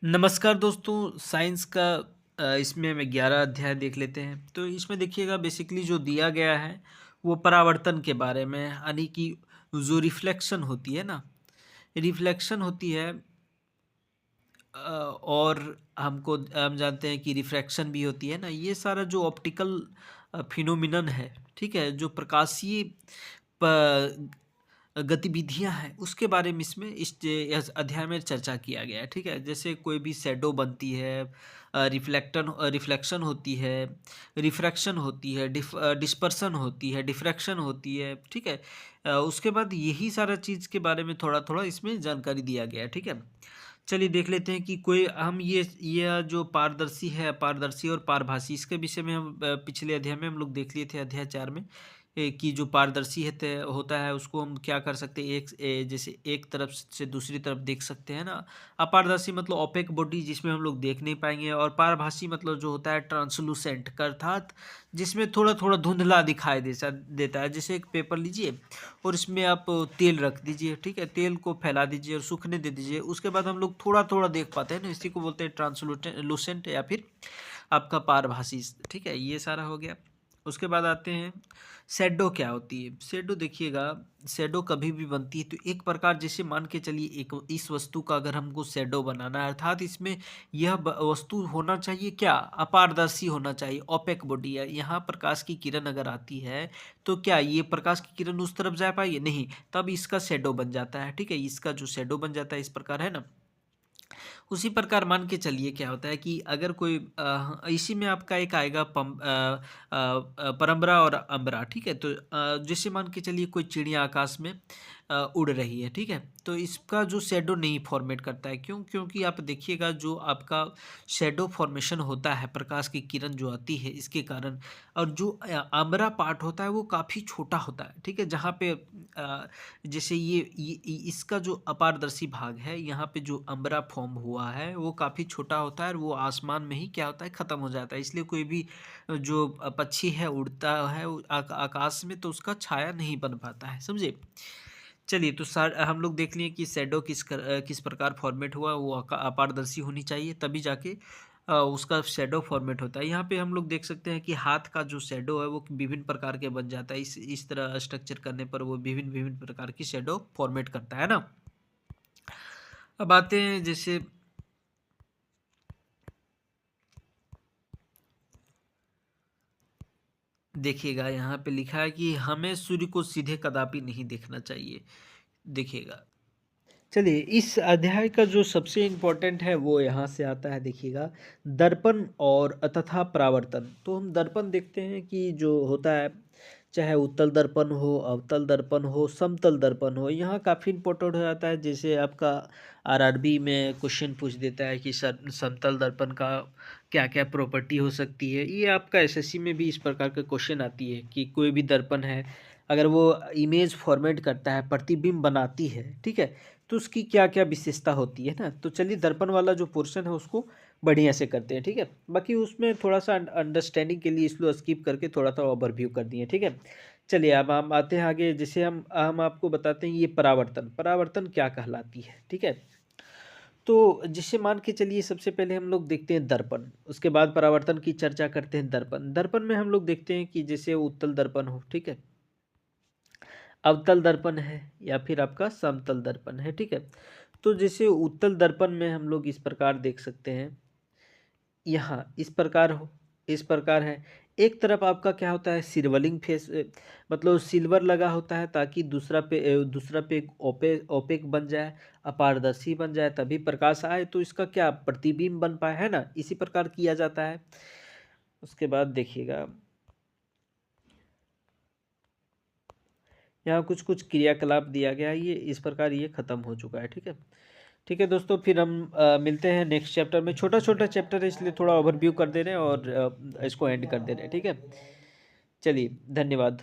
नमस्कार दोस्तों, साइंस का इसमें हम 11 अध्याय देख लेते हैं। तो इसमें देखिएगा बेसिकली जो दिया गया है वो परावर्तन के बारे में, यानी कि जो रिफ्लेक्शन होती है ना, रिफ्लेक्शन होती है। और हम जानते हैं कि रिफ्रैक्शन भी होती है ना, ये सारा जो ऑप्टिकल फिनोमिनन है, ठीक है, जो प्रकाशीय गतिविधियां हैं उसके बारे में इसमें इस अध्याय में चर्चा किया गया है। ठीक है, जैसे कोई भी शैडो बनती है, रिफ्लेक्शन होती है, रिफ्रैक्शन होती है, डिस्पर्सन होती है, डिफ्रैक्शन होती है। ठीक है, उसके बाद यही सारा चीज़ के बारे में थोड़ा थोड़ा इसमें जानकारी दिया गया है। ठीक है, चलिए देख लेते हैं कि कोई हम ये जो पारदर्शी है, अपारदर्शी और पारभासी, इसके विषय में हम पिछले अध्याय में हम लोग देख लिए थे, अध्याय 4 में। कि जो पारदर्शी होता है उसको हम क्या कर सकते हैं, जैसे एक तरफ से दूसरी तरफ देख सकते हैं ना। अपारदर्शी मतलब ओपेक बॉडी जिसमें हम लोग देख नहीं पाएंगे, और पारभासी मतलब जो होता है ट्रांसलूसेंट, अर्थात जिसमें थोड़ा थोड़ा धुंधला दिखाई देता है। जैसे एक पेपर लीजिए और इसमें आप तेल रख दीजिए, ठीक है, तेल को फैला दीजिए और सूखने दे दीजिए, उसके बाद हम लोग थोड़ा थोड़ा देख पाते हैं ना, इसी को बोलते हैं ट्रांसलूसेंट या फिर आपका पारभासी। ठीक है, ये सारा हो गया। उसके बाद आते हैं शैडो क्या होती है। शैडो देखिएगा, शैडो कभी भी बनती है तो एक प्रकार, जैसे मान के चलिए एक इस वस्तु का अगर हमको शैडो बनाना है, अर्थात इसमें यह वस्तु होना चाहिए क्या, अपारदर्शी होना चाहिए, ओपेक बॉडी है। यहाँ प्रकाश की किरण अगर आती है तो क्या ये प्रकाश की किरण उस तरफ जा पाएगी, नहीं, तब इसका शैडो बन जाता है। ठीक है, इसका जो शैडो बन जाता है इस प्रकार है ना। उसी प्रकार मान के चलिए क्या होता है कि अगर कोई इसी में आपका एक आएगा परम्बरा और अम्बरा। ठीक है, तो जैसे मान के चलिए कोई चिड़िया आकाश में उड़ रही है, ठीक है, तो इसका जो शेडो नहीं फॉर्मेट करता है, क्यों? क्योंकि आप देखिएगा जो आपका शेडो फॉर्मेशन होता है प्रकाश की किरण जो आती है इसके कारण, और जो अम्बरा पार्ट होता है वो काफ़ी छोटा होता है। ठीक है, जहाँ पे जैसे इसका जो अपारदर्शी भाग है, यहाँ पे जो अम्बरा फॉर्म हुआ है वो काफ़ी छोटा होता है, और वो आसमान में ही क्या होता है, ख़त्म हो जाता है। इसलिए कोई भी जो पक्षी है उड़ता है आकाश में, तो उसका छाया नहीं बन पाता है, समझे। चलिए, तो हम लोग देख लिए कि शैडो किस प्रकार फॉर्मेट हुआ, वो अपारदर्शी होनी चाहिए, तभी जाके उसका शैडो फॉर्मेट होता है। यहाँ पे हम लोग देख सकते हैं कि हाथ का जो शैडो है वो विभिन्न प्रकार के बन जाता है, इस तरह स्ट्रक्चर करने पर वो विभिन्न विभिन्न प्रकार की शैडो फॉर्मेट करता है ना। अब आते हैं, जैसे देखिएगा यहाँ पे लिखा है कि हमें सूर्य को सीधे कदापि नहीं देखना चाहिए। देखिएगा, चलिए इस अध्याय का जो सबसे इम्पोर्टेंट है वो यहाँ से आता है। देखिएगा, दर्पण और तथा परावर्तन। तो हम दर्पण देखते हैं कि जो होता है, चाहे उत्तल दर्पण हो, अवतल दर्पण हो, समतल दर्पण हो, यहाँ काफ़ी इम्पोर्टेंट हो जाता है। जैसे आपका आरआरबी में क्वेश्चन पूछ देता है कि समतल दर्पण का क्या क्या प्रॉपर्टी हो सकती है। ये आपका एसएससी में भी इस प्रकार के क्वेश्चन आती है कि कोई भी दर्पण है, अगर वो इमेज फॉर्मेट करता है, प्रतिबिंब बनाती है, ठीक है, तो उसकी क्या क्या विशेषता होती है ना। तो चलिए दर्पण वाला जो पोर्शन है उसको बढ़िया से करते हैं। ठीक है, बाकी उसमें थोड़ा सा अंडरस्टैंडिंग के लिए इसको स्किप करके थोड़ा सा ओवरव्यू कर दिए। ठीक है, चलिए अब हम आते हैं आगे। जैसे हम आपको बताते हैं ये परावर्तन, परावर्तन क्या कहलाती है। ठीक है, तो जिससे मान के चलिए सबसे पहले हम लोग देखते हैं दर्पण, उसके बाद परावर्तन की चर्चा करते हैं। दर्पण, दर्पण में हम लोग देखते हैं कि जैसे उत्तल दर्पण हो, ठीक है, अवतल दर्पण है, या फिर आपका समतल दर्पण है। ठीक है, तो जैसे उत्तल दर्पण में हम लोग इस प्रकार देख सकते हैं, यहाँ इस प्रकार हो, इस प्रकार है। एक तरफ आपका क्या होता है, सिल्वरिंग फेस, मतलब सिल्वर लगा होता है, ताकि दूसरा पे ओपेक बन जाए, अपारदर्शी बन जाए, तभी प्रकाश आए तो इसका क्या प्रतिबिंब बन पाए, है ना। इसी प्रकार किया जाता है। उसके बाद देखिएगा, यहाँ कुछ कुछ क्रियाकलाप दिया गया है, ये इस प्रकार ये खत्म हो चुका है। ठीक है, ठीक है दोस्तों, फिर हम मिलते हैं नेक्स्ट चैप्टर में। छोटा छोटा चैप्टर है इसलिए थोड़ा ओवरव्यू कर दे रहे हैं और इसको एंड कर दे रहे हैं। ठीक है, चलिए धन्यवाद।